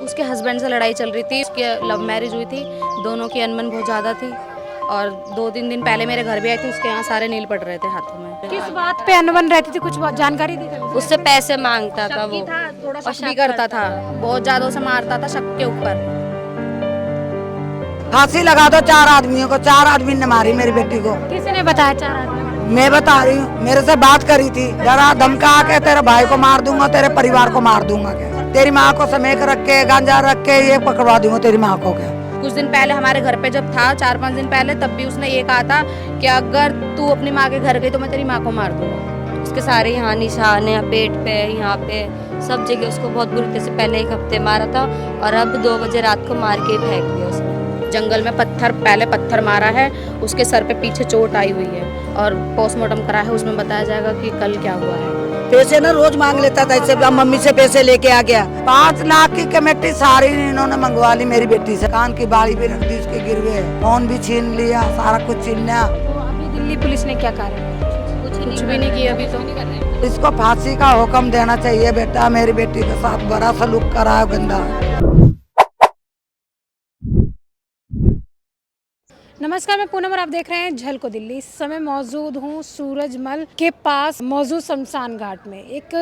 उसके हस्बैंड से लड़ाई चल रही थी, उसकी लव मैरिज हुई थी, दोनों की अनबन बहुत ज़्यादा थी और 2-3 दिन पहले मेरे घर भी आई थी, उसके यहाँ सारे नील पड़ रहे थे हाथों में। किस बात पे अनबन रहती थी, कुछ जानकारी दी थी? उससे पैसे मांगता था वो, थोड़ा शक भी करता था, बहुत ज़्यादा उसे मारता था शक के ऊपर। फांसी लगा दो 4 आदमियों को, 4 आदमी ने मारी मेरी बेटी को। किसने बताया 4 आदमी? मैं बता रही हूँ, मेरे से बात करी थी, डरा धमका के तेरे भाई को मार दूंगा, तेरे परिवार को मार दूंगा क्या, तेरी माँ को समेत रख के गांजा रख के ये पकड़वा दूंगा तेरी माँ को क्या। कुछ दिन पहले हमारे घर पे जब था 4-5 दिन पहले, तब भी उसने ये कहा था कि अगर तू अपनी माँ के घर गई तो मैं तेरी माँ को मार दूंगा। उसके सारे यहाँ निशान है, पेट पे, यहाँ पे, सब जगह उसको बहुत बुरी तरह से पहले 1 हफ्ते मारा था और अब 2 बजे रात को मार के फेंक दिया उसने। जंगल में पहले पत्थर मारा है, उसके सर पे पीछे चोट आई हुई है और पोस्टमार्टम करा है, उसमें बताया जाएगा कि कल क्या हुआ है। पैसे ना रोज मांग लेता था, इससे मम्मी से पैसे लेके आ गया। 5 लाख की कमेटी सारी इन्होंने मंगवा ली मेरी बेटी से, कान की बाली भी रख दी उसके गिरवे, फोन भी छीन लिया, सारा कुछ छीन लिया। तो अभी दिल्ली पुलिस ने क्या कार्रवाई? कुछ भी नहीं किया अभी तो। इसको फांसी का हुक्म देना चाहिए बेटा, मेरी बेटी के साथ बड़ा सलूक करा है गंदा। नमस्कार, मैं पूनम और आप देख रहे हैं झलको दिल्ली। इस समय मौजूद हूँ सूरजमल के पास मौजूद शमशान घाट में। एक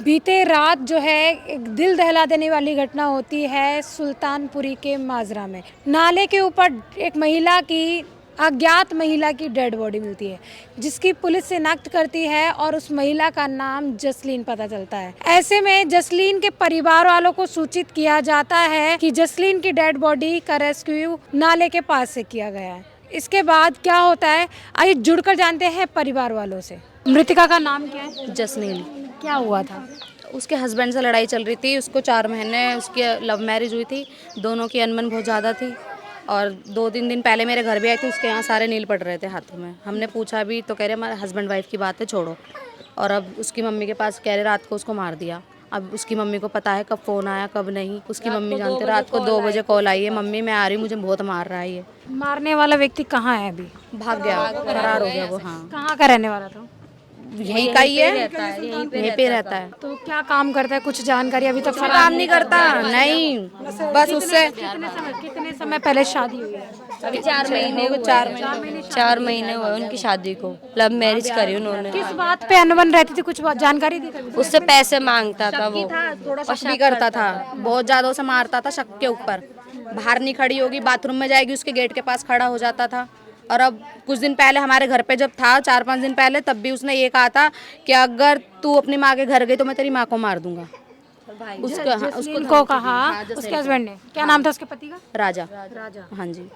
बीते रात जो है एक दिल दहला देने वाली घटना होती है सुल्तानपुरी के माजरा में। नाले के ऊपर एक महिला की, अज्ञात महिला की डेड बॉडी मिलती है, जिसकी पुलिस शिनाख्त करती है और उस महिला का नाम जसलीन पता चलता है। ऐसे में जसलीन के परिवार वालों को सूचित किया जाता है कि जसलीन की डेड बॉडी का रेस्क्यू नाले के पास से किया गया है। इसके बाद क्या होता है, आइए जुड़कर जानते हैं परिवार वालों से। मृतिका का नाम क्या है? जसनील। क्या हुआ था? उसके हस्बैंड से लड़ाई चल रही थी, उसको 4 महीने, उसकी लव मैरिज हुई थी, दोनों की अनबन बहुत ज़्यादा थी और 2-3 दिन पहले मेरे घर भी आई थी, उसके यहाँ सारे नील पड़ रहे थे हाथों में। हमने पूछा भी तो कह रहे हमारे हस्बैंड वाइफ की बात है, छोड़ो। और अब उसकी मम्मी के पास कह रहे रात को उसको मार दिया। अब उसकी मम्मी को पता है कब फ़ोन आया कब नहीं, उसकी मम्मी जानते, रात को 2 बजे कॉल आई है, मम्मी मैं आ रही हूँ, मुझे बहुत मार रहा है ये। मारने वाला व्यक्ति कहाँ है अभी? भाग गया, फरार हो गया वो। हाँ, कहाँ का रहने वाला था? यहीं का ही है, यहीं पे रहता है। तो क्या काम करता है, कुछ जानकारी अभी तक? काम नहीं करता, नहीं, बस उससे कितने समय पहले शादी हुई है? अभी 4 महीने हुए, 4 महीने हुए उनकी शादी को। लव मैरिज करी उन्होंने। किस बात पे अनबन रहती थी, कुछ जानकारी दी थी? उससे पैसे मांगता था वो, थोड़ा शक भी करता था, बहुत ज्यादा उसे मारता था शक के ऊपर। बाहर नहीं खड़ी होगी, बाथरूम में जाएगी, उसके गेट के पास खड़ा हो जाता था। और अब कुछ दिन पहले हमारे घर पे जब था 4-5 दिन पहले, तब भी उसने ये कहा था कि अगर तू अपनी माँ के घर गई तो मैं तेरी माँ को मार दूंगा। उसको कहा उसके हस्बैंड ने। क्या नाम था उसके पति का? राजा। हाँ जी।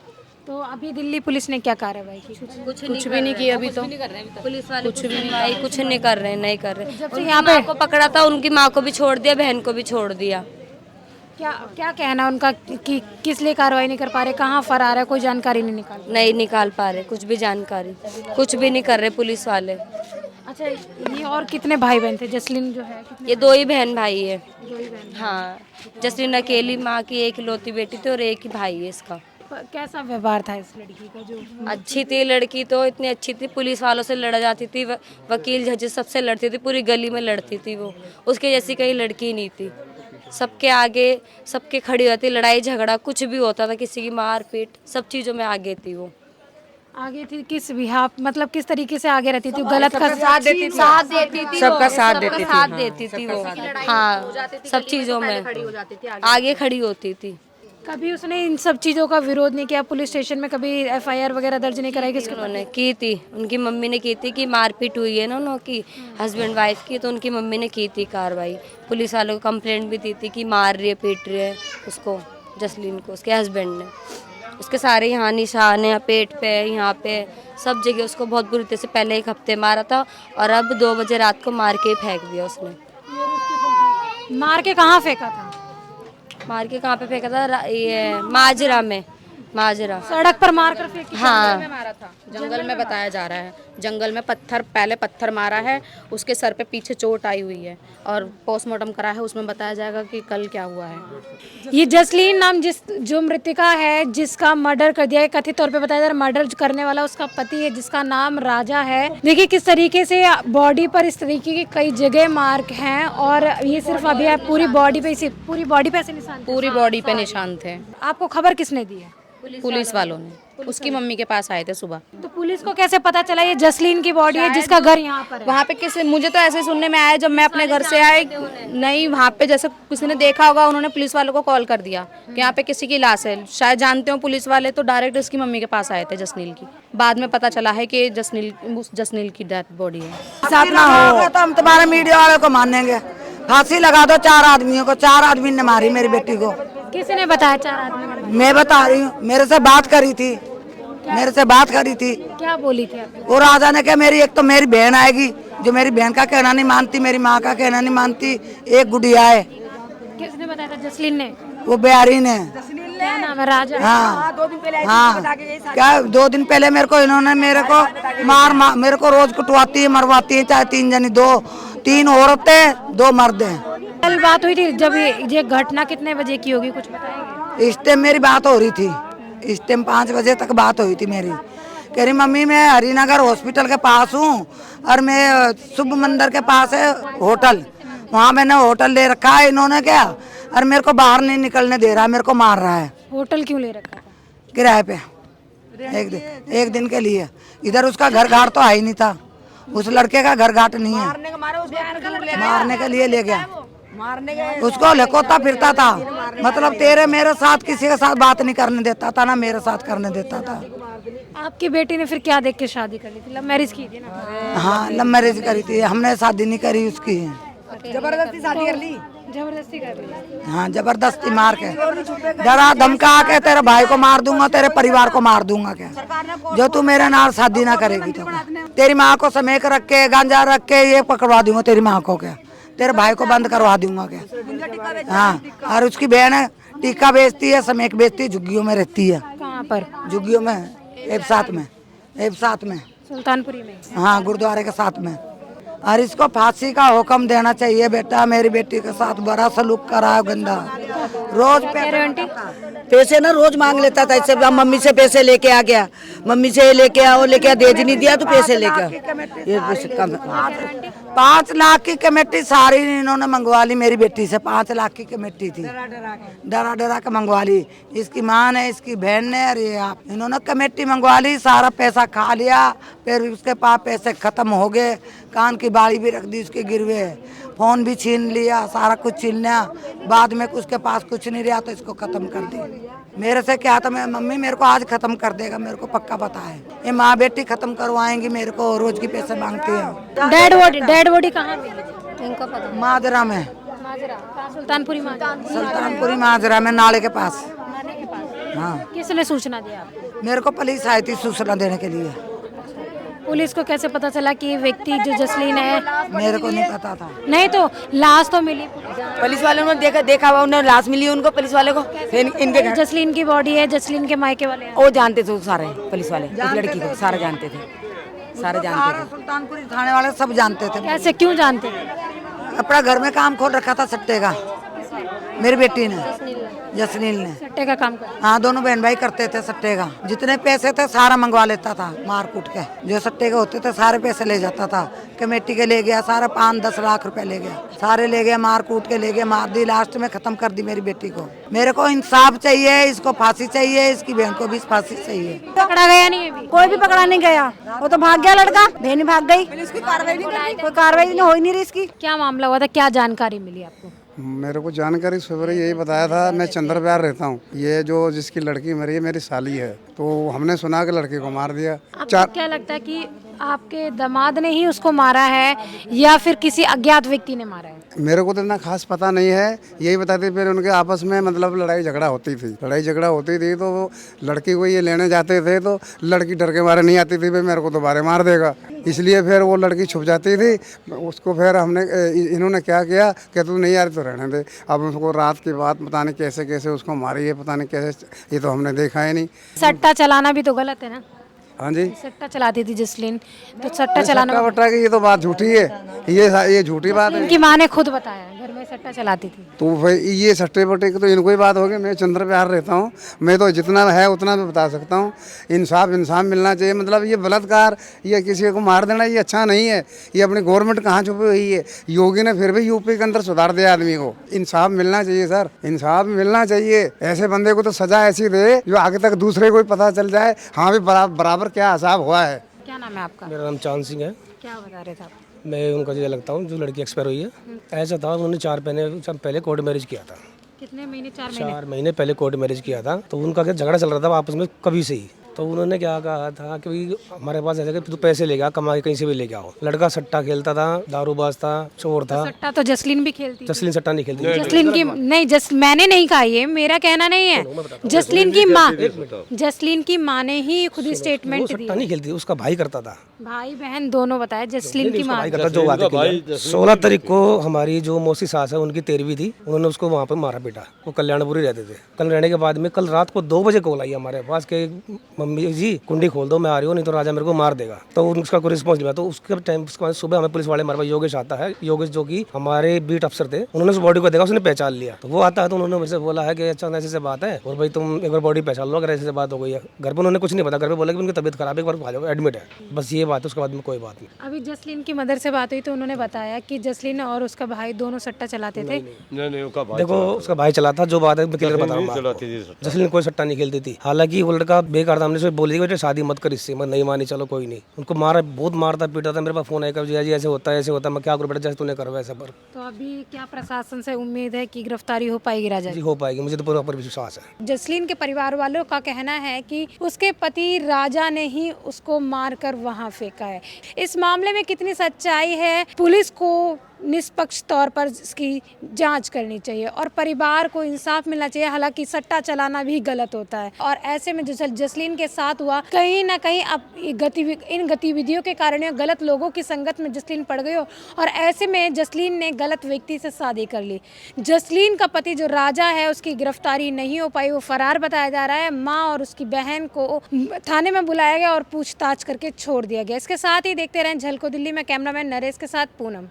तो अभी दिल्ली पुलिस ने क्या कार्रवाई की? कुछ भी नहीं किया अभी तो। पुलिस वाले कुछ नहीं कर रहे, नहीं कर रहे। जब से उनकी यहाँ पे माँ को पकड़ा था, उनकी माँ को भी छोड़ दिया, बहन को भी छोड़ दिया। क्या कहना उनका कि किस लिए कार्रवाई नहीं कर पा रहे, कहाँ फरार है, कोई जानकारी नहीं निकाल पा रहे, कुछ भी जानकारी, कुछ भी नहीं कर रहे पुलिस वाले। अच्छा, ये और कितने भाई बहन थे? जसलीन जो है ये 2 ही बहन भाई है। हाँ, जसलीन अकेली माँ की एक इकलौती बेटी थी और एक ही भाई है इसका। कैसा व्यवहार था इस लड़की का? जो अच्छी थी लड़की, तो इतनी अच्छी थी, पुलिस वालों से लड़ा जाती थी, वकील जजेस सबसे लड़ती थी, पूरी गली में लड़ती थी वो। उसके जैसी कहीं लड़की नहीं थी, सबके आगे सबके खड़ी रहती, लड़ाई झगड़ा कुछ भी होता था, किसी की मार पीट, सब चीज़ों में आगे थी वो। आगे थी किस बिहाफ, मतलब किस तरीके से आगे रहती थी? गलत का साथ देती थी, सबका साथ देती थी वो। हाँ, सब चीज़ों में आगे खड़ी होती थी। कभी उसने इन सब चीज़ों का विरोध नहीं किया? पुलिस स्टेशन में कभी एफआईआर वगैरह दर्ज नहीं कराई किसके? उन्होंने की थी, उनकी मम्मी ने की थी कि मारपीट हुई है ना उनकी हस्बैंड वाइफ की, तो उनकी मम्मी ने की थी कार्रवाई। पुलिस वालों को कंप्लेंट भी दी थी कि मार रही है, पीट रही है उसको, जसलीन को, उसके हस्बैंड ने। उसके सारे यहाँ निशान है, पेट पे, यहाँ पे, सब जगह उसको बहुत बुरी तरह से पहले 1 हफ्ते मारा था और अब 2 बजे रात को मार के फेंक दिया उसने। मार के कहाँ फेंका था? मार के कहाँ पे फेंका था? ये माजरा में, माजरा सड़क पर मार कर फेंकी? हाँ, था? जंगल में बताया जा रहा है, जंगल में पहले पत्थर मारा है, उसके सर पे पीछे चोट आई हुई है और पोस्टमार्टम करा है, उसमें बताया जाएगा कि कल क्या हुआ है। ये जसलीन नाम जो मृतिका है, जिसका मर्डर कर दिया है, कथित तौर पे बताया जा रहा है मर्डर करने वाला उसका पति है, जिसका नाम राजा है। देखिए किस तरीके से बॉडी पर इस तरीके के कई जगह मार्क हैं और ये सिर्फ अभी आप पूरी बॉडी पे ऐसे निशान थे। पूरी बॉडी पे निशान थे। आपको खबर किसने दी है? पुलिस वालों ने, उसकी मम्मी के पास आए थे सुबह। तो पुलिस को कैसे पता चला ये जसलीन की बॉडी है जिसका घर यहाँ पर है? वहाँ पे किसी, मुझे तो ऐसे सुनने में आया जब मैं अपने घर से आई, नहीं वहाँ पे जैसे किसी ने देखा होगा, उन्होंने पुलिस वालों को कॉल कर दिया कि यहाँ पे किसी की लाश है, शायद जानते हो पुलिस वाले, तो डायरेक्ट इसकी मम्मी के पास आए थे जसनील की। बाद में पता चला है कि जसनील की डेथ बॉडी है। साथ ना हो तो हम तुम्हारे मीडिया वाले को मानेंगे। फांसी लगा दो 4 आदमियों को, 4 आदमी ने मारी मेरी बेटी को। किसी ने बताया 4 आदमी? मैं बता रही हूँ, मेरे से बात करी थी, क्या बोली थी आप? वो राजा ने कहा मेरी एक तो मेरी बहन आएगी जो मेरी बहन का कहना नहीं मानती, मेरी माँ का कहना नहीं मानती, एक गुड़िया है। किसने बताया था? जसलीन ने? वो बिहारी ने। क्या नाम है? राजा? हाँ 2 दिन पहले क्या 2 दिन पहले मेरे को इन्होंने मेरे को मेरे को रोज कुटवाती है, मरवाती है, चाहे 3 जनी, 3 औरतें 2 मर्द हैं। कल बात हुई थी जब ये घटना कितने बजे की होगी, कुछ बताएंगे? इस टाइम मेरी बात हो रही थी, इस टाइम 5 बजे तक बात हुई थी मेरी। कह रही मम्मी मैं हरिनगर हॉस्पिटल के पास हूँ और मैं शुभ मंदिर के पास है होटल, वहाँ मैंने होटल ले रखा है इन्होंने, क्या और मेरे को बाहर नहीं निकलने दे रहा, मेरे को मार रहा है। होटल क्यों ले रखा था? किराए पे एक दिन के लिए। इधर उसका घर घाट तो है ही नहीं था, उस लड़के का घर घाट नहीं है, मारने के लिए ले गया, उसको लकोता फिरता था, मतलब तेरे मेरे साथ किसी के साथ बात नहीं करने देता था, ना मेरे साथ करने देता था। आपकी बेटी ने फिर क्या देख के शादी कर ली थी? लव मैरिज की थी ना? हाँ लव मैरिज करी थी, हमने शादी नहीं करी उसकी, जबरदस्ती शादी कर ली? जबरदस्ती कर ली? हाँ जबरदस्ती मार के, डरा धमका के तेरे भाई को मार दूंगा, तेरे परिवार को मार दूंगा, क्या जो तू मेरे नाल शादी ना करेगी तो तेरी माँ को समेक रख के, गांजा रख के ये पकड़वा दूंगा तेरी माँ को, क्या तेरे भाई को बंद करवा दूंगा, क्या। हाँ और उसकी बहन टीका बेचती है, समेक बेचती है, झुग्गियों में रहती है। कहाँ पर? झुग्गियों में, एक साथ में सुल्तानपुरी में? हाँ गुरुद्वारे के साथ में। और इसको फांसी का हुक्म देना चाहिए बेटा, मेरी बेटी के साथ बड़ा सलूक करा है गंदा। रोज पैसे ना रोज मांग लेता था इससे, मम्मी से पैसे लेके आ गया, मम्मी से लेके आओ, लेके आ, देज नहीं दिया तो पैसे लेके ये 5 लाख की कमेटी सारी इन्होंने मंगवा ली मेरी बेटी से। 5 लाख की कमेटी थी, डरा के मंगवा ली, इसकी माँ ने, इसकी बहन ने, अरे आप इन्होंने कमेटी मंगवा ली, सारा पैसा खा लिया। फिर उसके पास पैसे खत्म हो गए, कान की बाड़ी भी रख दी उसके गिरवे, फोन भी छीन लिया, सारा कुछ छीन लिया। बाद में उसके पास कुछ नहीं रहा तो इसको खत्म कर दी। मेरे से क्या था, मैं मम्मी मेरे को आज खत्म कर देगा, मेरे को पक्का पता है, ये माँ बेटी खत्म करवाएंगी मेरे को, रोज की पैसे मांगती है। डेड बॉडी कहाँ मिली? इनको पता माजरा में, सुल्तानपुरी सुल्तानपुरी माजरा में, नाले के पास। हाँ किसने सूचना दी आपको? मेरे को पुलिस आई थी सूचना देने के लिए। पुलिस को कैसे पता चला कि ये व्यक्ति जो जसलीन है? मेरे को नहीं पता था। नहीं तो लाश तो मिली, पुलिस वालों ने देखा हुआ, उन्हें लाश मिली उनको, पुलिस वाले को। फिर इनके घर जसलीन की बॉडी है, जसलीन के मायके वाले हैं। वो जानते थे सारे, पुलिस वाले उस लड़की को सारे जानते थे, सारे जानते थे। सुल्तानपुरी थाने वाले सब जानते थे। कैसे, क्यों जानते थे? अपना घर में काम खोल रखा था सट्टे का, मेरी बेटी ने, जसनील ने। सट्टे का काम करते? हाँ दोनों बहन भाई करते थे सट्टे का, जितने पैसे थे सारा मंगवा लेता था, मार कूट के जो सट्टे के होते थे सारे पैसे ले जाता था। कमेटी के ले गया सारा, 5-10 लाख रुपए ले गया, सारे ले गया, मार कूट के ले गया, मार दी, लास्ट में खत्म कर दी मेरी बेटी को। मेरे को इंसाफ चाहिए, इसको फांसी चाहिए, इसकी बहन को भी फांसी चाहिए। पकड़ा गया नहीं अभी? कोई भी पकड़ा नहीं गया, वो तो भाग गया लड़का, बहन भाग गई, कोई कार्रवाई हो ही नहीं रही इसकी। क्या मामला हुआ था, क्या जानकारी मिली आपको? मेरे को जानकारी सवेरे यही बताया था, मैं चंद्र बिहार रहता हूँ, ये जो जिसकी लड़की मरी है मेरी साली है, तो हमने सुना कि लड़के को मार दिया। आपको क्या लगता है कि आपके दामाद ने ही उसको मारा है या फिर किसी अज्ञात व्यक्ति ने मारा है? मेरे को तो इतना खास पता नहीं है, यही बताते फिर उनके आपस में मतलब लड़ाई झगड़ा होती थी, तो वो लड़की को ये लेने जाते थे तो लड़की डर के मारे नहीं आती थी, भाई मेरे को दोबारा मार देगा, इसलिए फिर वो लड़की छुप जाती थी। उसको फिर इन्होंने क्या किया कि तू नहीं यार तो रहने दे। अब उसको रात की बात पता नहीं कैसे उसको मारी है, पता नहीं कैसे, ये तो हमने देखा ही नहीं। सट्टा चलाना भी तो गलत है ना? हाँ जी, सट्टा चलाती थी जसलीन, तो सट्टा चलाना सट्टा वट्टा की ये तो बात झूठी है, ये झूठी बात है। इनकी माँ ने खुद बताया घर में सट्टा चलाती थी। तो भाई ये सट्टे वट्टे की तो इनको ही बात होगी। मैं चंद्र विहार रहता हूँ, मैं तो जितना है उतना मैं बता सकता हूँ। इंसाफ मिलना चाहिए। मतलब ये बलात्कार या किसी को मार देना ये अच्छा नहीं है। ये अपनी गवर्नमेंट कहाँ छुपी हुई है। योगी ने फिर भी यूपी के अंदर सुधार दिया आदमी को। इंसाफ मिलना चाहिए सर, इंसाफ मिलना चाहिए। ऐसे बंदे को तो सजा ऐसी दे जो आगे तक दूसरे को पता चल जाए, हाँ भी बराबर क्या हिसाब हुआ है। क्या नाम है आपका? मेरा नाम चांद सिंह है। क्या बता रहे थे आप? मैं उनका जो लगता हूँ, जो लड़की एक्सपायर हुई है, ऐसा था उन्होंने 4 महीने पहले कोर्ट मैरिज किया था। कितने महीने? 4 महीने। 4 महीने पहले कोर्ट मैरिज किया था। तो उनका क्या झगड़ा चल रहा था आपस में कभी से ही। तो उन्होंने क्या कहा था कि हमारे पास ऐसा कि तू पैसे ले गया, कमा के कहीं से भी ले आओ। लड़का सट्टा खेलता था, दारूबाज था, चोर था। सट्टा तो जसलीन भी खेलती थी। जसलीन सट्टा नहीं खेलती। जसलीन की नहीं, मैंने नहीं कहा, ये मेरा कहना नहीं है। जसलीन की माँ ने ही खुद स्टेटमेंट दी। सट्टा नहीं खेलती, उसका भाई करता था। भाई बहन दोनों बताया। जसलीन की माँ भाई करता जो बात की 16 तारीख को हमारी जो मौसी सास है उनकी 13वीं थी, उन्होंने उसको वहाँ पे मारा पीटा। वो कल्याणपुरी रहते थे। कल रहने के बाद में कल रात को 2 बजे कॉल आई हमारे पास के मम्मी जी कुंडी खोल दो, मैं आ रही हूँ, नहीं तो राजा मेरे को मार देगा। तो उसका कोई रिस्पॉन्स नहीं। तो उसके टाइम सुबह हमें पुलिस वाले, हमारे पास योगेश आता है, योगेश जो कि हमारे बीट अफसर थे, उन्होंने उस बॉडी को देखा, उसने पहचान लिया। तो वो आता है तो उन्होंने मुझसे बोला है कि अच्छा ऐसे से बात है और भाई तुम एक बार बॉडी पहचान लो, अगर ऐसे से बात हो गई है। घर पर उन्होंने कुछ नहीं पता, घर पे बोला कि उनकी तबीयत खराब है, एक बार आ जाओ, एडमिट है, बस ये बात है। उसके बाद में कोई बात नहीं। अभी जसलीन की मदर से बात हुई तो उन्होंने बताया कि जसलीन और उसका भाई दोनों सट्टा चलाते थे। देखो उसका भाई चला था, जो बात है मैं क्लियर बता रहा हूँ। जसलीन कोई सट्टा नहीं खेलती थी। हालांकि वो लड़का बेकार था, हमने बोली बेटे शादी मत कर इससे, मैं नहीं मानी, चलो कोई नहीं। उनको मारा, बहुत मारता पीटा था। मेरे पास फोन आया जी ऐसे होता है, ऐसे होता है। मैं क्या करूँ बेटा, जैसे तूने करवा ऐसा। पर तो अभी क्या प्रशासन से उम्मीद है कि गिरफ्तारी हो पाएगी राजा जी? हो पाएगी, मुझे तो पूरा पर विश्वास है। जसलीन के परिवार वालों का कहना है कि उसके पति राजा ने ही उसको मारकर वहां फेंका है। इस मामले में कितनी सच्चाई है, पुलिस को निष्पक्ष तौर पर इसकी जांच करनी चाहिए और परिवार को इंसाफ मिलना चाहिए। हालांकि सट्टा चलाना भी गलत होता है और ऐसे में जो जसलीन के साथ हुआ, कहीं ना कहीं अब इन गतिविधियों के कारण गलत लोगों की संगत में जसलीन पड़ गई हो और ऐसे में जसलीन ने गलत व्यक्ति से शादी कर ली। जसलीन का पति जो राजा है उसकी गिरफ्तारी नहीं हो पाई, वो फरार बताया जा रहा है। माँ और उसकी बहन को थाने में बुलाया गया और पूछताछ करके छोड़ दिया गया। इसके साथ ही देखते रहें झलको दिल्ली में। कैमरामैन नरेश के साथ पूनम।